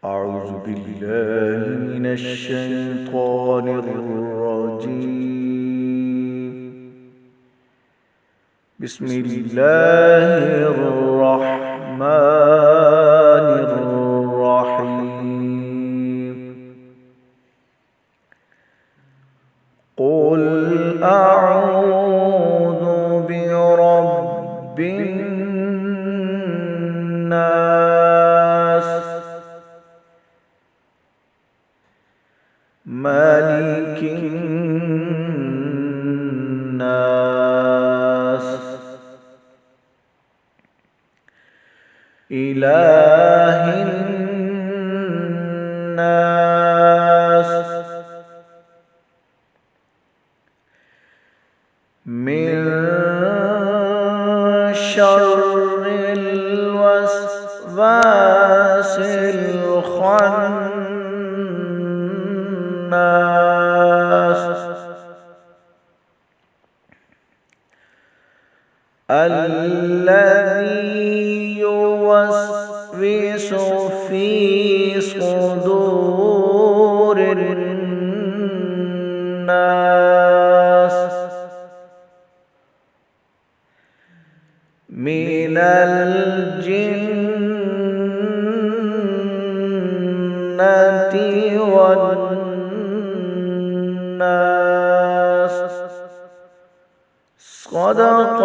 أعوذ بالله من الشيطان الرجيم. بسم الله الرحمن الرحيم. قل أعوذ برب الناس مالك الناس إله الناس من شر الوسواس الخناس الذي يوسوس في صدور الناس من الجنة والناس. صدق